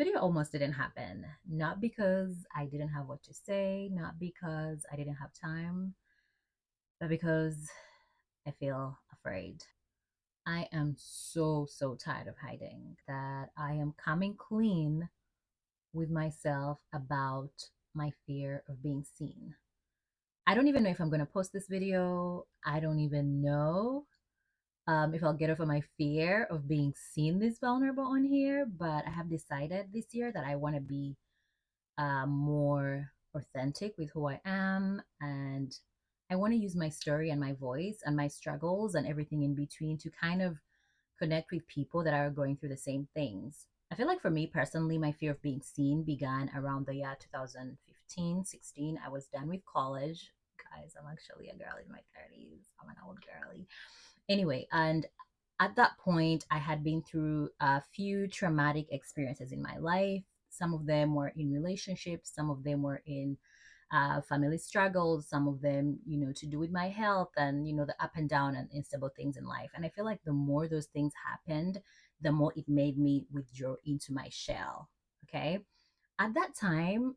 video almost didn't happen. Not because I didn't have what to say, not because I didn't have time, but because I feel afraid. I am so tired of hiding that I am coming clean with myself about my fear of being seen. I don't even know if I'm going to post this video. I don't even know if I'll get over my fear of being seen this vulnerable on here, but I have decided this year that I want to be more authentic with who I am. And I want to use my story and my voice and my struggles and everything in between to kind of connect with people that are going through the same things. I feel like for me personally, my fear of being seen began around the year 2015, 16. I was done with college. Guys, I'm actually a girl in my 30s. I'm an old girly. Anyway, and at that point, I had been through a few traumatic experiences in my life. Some of them were in relationships, some of them were in family struggles, some of them, to do with my health and, the up and down and unstable things in life. And I feel like the more those things happened, the more it made me withdraw into my shell. Okay. At that time,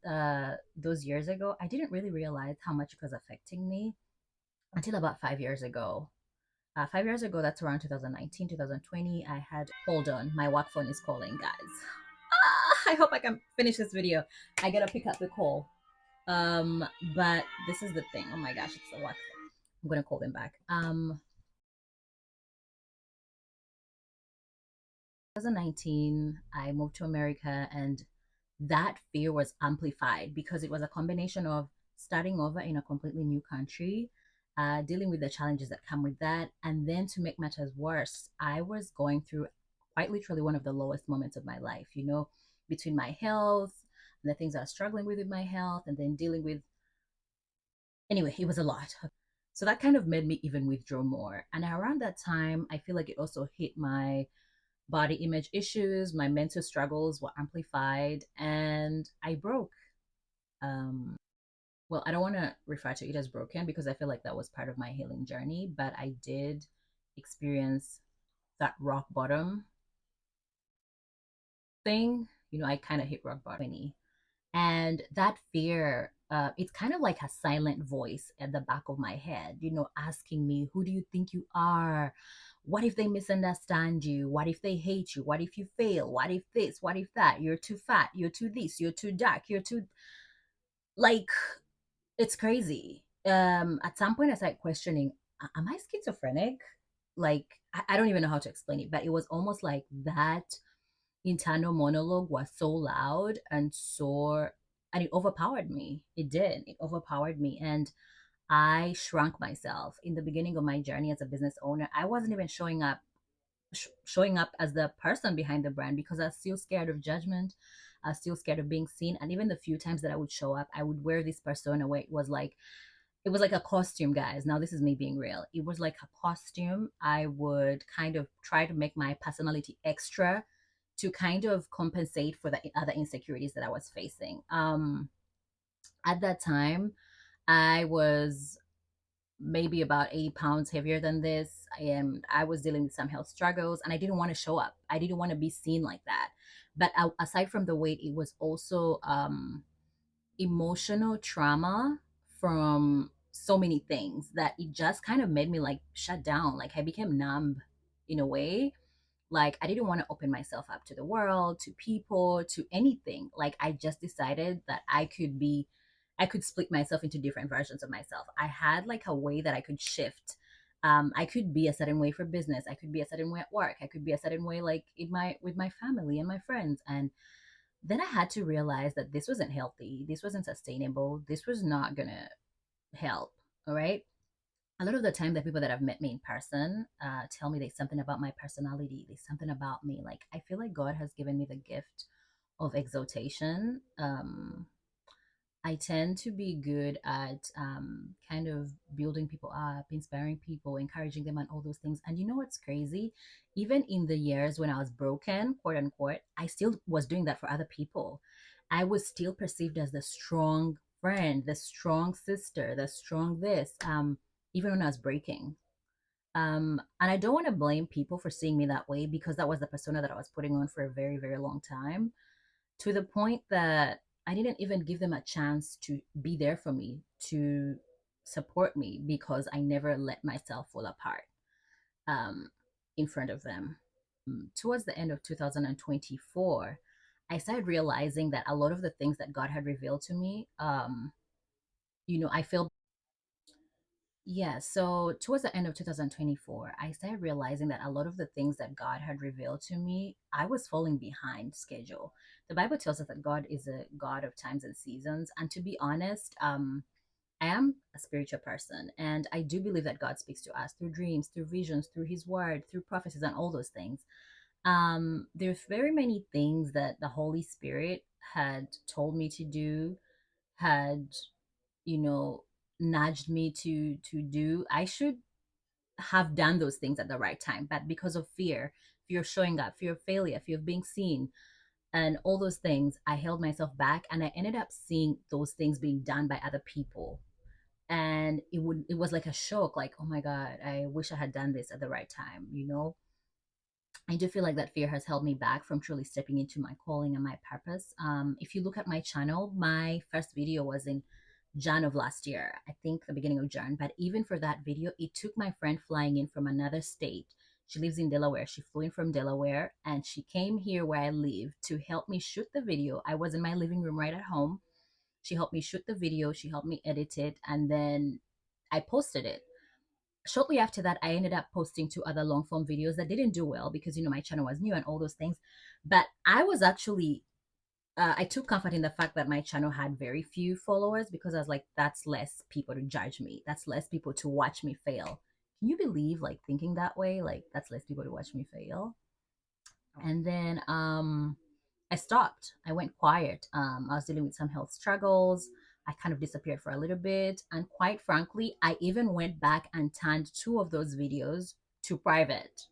those years ago, I didn't really realize how much it was affecting me until about 5 years ago. 5 years ago, that's around 2019, 2020, I had, hold on, my work phone is calling, guys. I hope I can finish this video. I gotta pick up the call. Um, but this is the thing. Oh my gosh, it's the work phone. I'm gonna call them back. 2019, I moved to America, and that fear was amplified because it was a combination of starting over in a completely new country, dealing with the challenges that come with that. And then to make matters worse, I was going through quite literally one of the lowest moments of my life, between my health and the things I was struggling with my health, and then dealing with, anyway, it was a lot. So that kind of made me even withdraw more. And around that time, I feel like it also hit my body image issues, my mental struggles were amplified, and I broke. Um, well, I don't want to refer to it as broken because I feel like that was part of my healing journey, but I did experience that rock bottom thing. I kind of hit rock bottom. And that fear, it's kind of like a silent voice at the back of my head, asking me, who do you think you are? What if they misunderstand you? What if they hate you? What if you fail? What if this? What if that? You're too fat. You're too this. You're too dark. You're too, like, it's crazy. At some point, I started questioning, am I schizophrenic? Like, I don't even know how to explain it, but it was almost like that internal monologue was so loud and it overpowered me. It overpowered me, and I shrunk myself in the beginning of my journey as a business owner. I wasn't even showing up as the person behind the brand because I was still scared of judgment. I was still scared of being seen. And even the few times that I would show up, I would wear this persona where it was like a costume, guys. Now this is me being real. It was like a costume. I would kind of try to make my personality extra to kind of compensate for the other insecurities that I was facing. At that time, I was maybe about 8 pounds heavier than this. I was dealing with some health struggles, and I didn't want to show up. I didn't want to be seen like that. But aside from the weight, it was also emotional trauma from so many things that it just kind of made me like shut down. Like I became numb in a way. Like I didn't want to open myself up to the world, to people, to anything. Like I just decided that I could split myself into different versions of myself. I had like a way that I could shift. I could be a certain way for business. I could be a certain way at work. I could be a certain way like in my with my family and my friends. And then I had to realize that this wasn't healthy. This wasn't sustainable. This was not gonna help. All right. A lot of the time, the people that have met me in person tell me there's something about my personality. There's something about me. Like I feel like God has given me the gift of exaltation. I tend to be good at kind of building people up, inspiring people, encouraging them, and all those things. And you know what's crazy? Even in the years when I was broken, quote unquote, I still was doing that for other people. I was still perceived as the strong friend, the strong sister, the strong this, even when I was breaking. And I don't want to blame people for seeing me that way because that was the persona that I was putting on for a very, very long time. to the point that I didn't even give them a chance to be there for me, to support me, because I never let myself fall apart um, in front of them. Towards the end of 2024, I started realizing that a lot of the things that God had revealed to me, I feel. Yeah, so towards the end of 2024, I started realizing that a lot of the things that God had revealed to me, I was falling behind schedule. The Bible tells us that God is a God of times and seasons. And to be honest, I am a spiritual person, and I do believe that God speaks to us through dreams, through visions, through His Word, through prophecies, and all those things. There's very many things that the Holy Spirit had told me to do, had you know nudged me to do. I should have done those things at the right time, but because of fear of showing up, fear of failure, fear of being seen, and all those things, I held myself back, and I ended up seeing those things being done by other people. And it was like a shock, like, oh my God, I wish I had done this at the right time. I do feel like that fear has held me back from truly stepping into my calling and my purpose. If you look at my channel, my first video was in Jan of last year, I think the beginning of Jan. But even for that video, it took my friend flying in from another state. She lives in Delaware. She flew in from Delaware and she came here where I live to help me shoot the video. I was in my living room right at home. She helped me shoot the video, she helped me edit it, and then I posted it. Shortly after that, I ended up posting two other long form videos that didn't do well because my channel was new and all those things. But I was actually I took comfort in the fact that my channel had very few followers, because I was like, that's less people to judge me, that's less people to watch me fail. Can you believe, like, thinking that way, like that's less people to watch me fail? And then I stopped. I went quiet. I was dealing with some health struggles. I kind of disappeared for a little bit. And quite frankly, I even went back and turned two of those videos to private.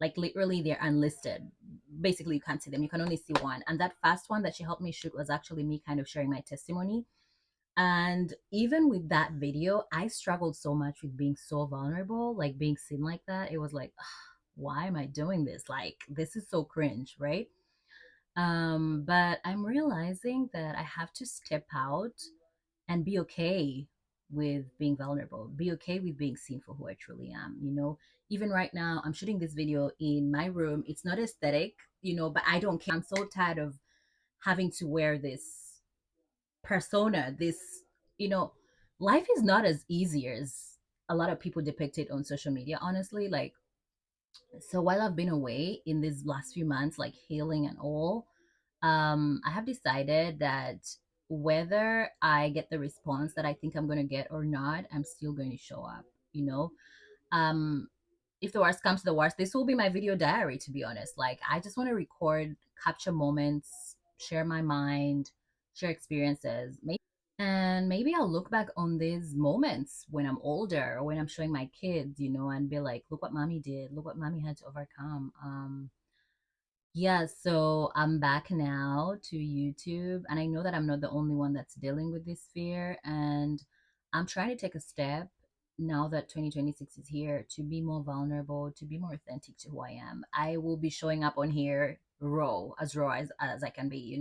Like, literally, they're unlisted. Basically, you can't see them. You can only see one. And that first one that she helped me shoot was actually me kind of sharing my testimony. And even with that video, I struggled so much with being so vulnerable, like being seen like that. It was like, "Ugh, why am I doing this? Like, this is so cringe, right?" But I'm realizing that I have to step out and be okay with being vulnerable, be okay with being seen for who I truly am. Even right now, I'm shooting this video in my room. It's not aesthetic, but I don't care. I'm so tired of having to wear this persona, you know, life is not as easy as a lot of people depict it on social media, honestly. Like, so while I've been away in these last few months, like healing and all, I have decided that whether I get the response that I think I'm going to get or not, I'm still going to show up, you know? Um, if the worst comes to the worst, this will be my video diary, to be honest. Like, I just want to record, capture moments, share my mind, share experiences. And maybe I'll look back on these moments when I'm older or when I'm showing my kids, and be like, look what mommy did, look what mommy had to overcome. Yeah, so I'm back now to YouTube, and I know that I'm not the only one that's dealing with this fear. And I'm trying to take a step now that 2026 is here to be more vulnerable, to be more authentic to who I am. I will be showing up on here raw as I can be.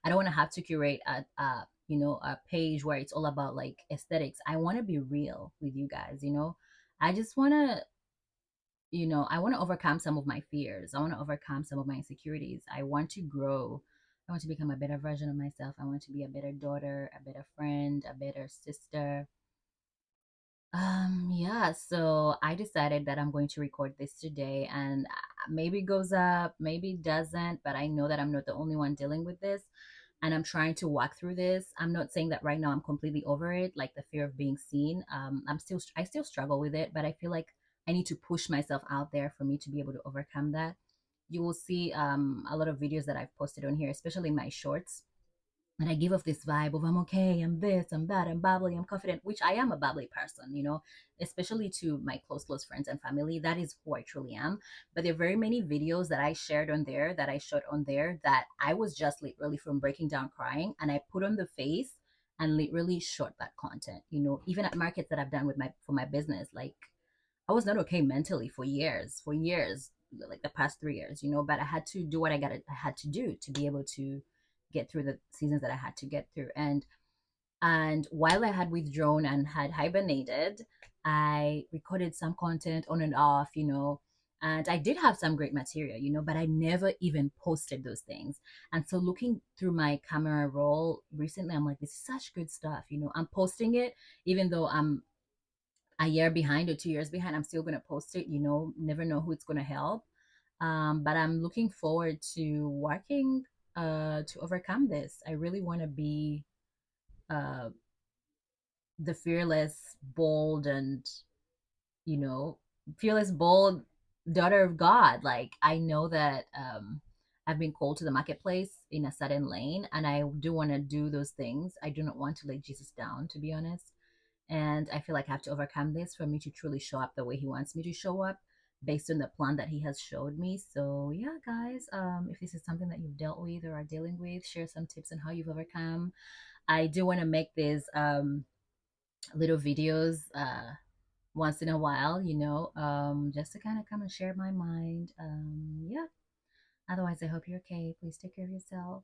I don't want to have to curate a page where it's all about like aesthetics. I want to be real with you guys. I just want to I want to overcome some of my fears. I want to overcome some of my insecurities. I want to grow. I want to become a better version of myself. I want to be a better daughter, a better friend, a better sister. Yeah, so I decided that I'm going to record this today, and maybe it goes up, maybe it doesn't, but I know that I'm not the only one dealing with this, and I'm trying to walk through this. I'm not saying that right now I'm completely over it, like the fear of being seen. I still struggle with it, but I feel like I need to push myself out there for me to be able to overcome that. You will see a lot of videos that I've posted on here, especially my shorts, and I give off this vibe of I'm okay, I'm this, I'm that, I'm bubbly, I'm confident, which I am a bubbly person, especially to my close friends and family. That is who I truly am. But there are very many videos that I shared on there, that I shot on there, that I was just literally from breaking down crying, and I put on the face and literally shot that content. Even at markets that I've done for my business, like, I was not okay mentally for years, like the past 3 years, but I had to do what I had to do to be able to get through the seasons that I had to get through. And while I had withdrawn and had hibernated, I recorded some content on and off, and I did have some great material, but I never even posted those things. And so looking through my camera roll recently, I'm like, this is such good stuff. I'm posting it, even though I'm a year behind or 2 years behind, I'm still going to post it, never know who it's going to help. But I'm looking forward to working to overcome this. I really want to be uh, the fearless, bold, and you know, fearless, bold daughter of God. Like I know that I've been called to the marketplace in a certain lane, and I do want to do those things. I do not want to let Jesus down, to be honest. And I feel like I have to overcome this for me to truly show up the way He wants me to show up, based on the plan that He has showed me. So yeah, guys, if this is something that you've dealt with or are dealing with, share some tips on how you've overcome. I do want to make these little videos once in a while, just to kind of come and share my mind. Yeah. Otherwise, I hope you're okay. Please take care of yourself.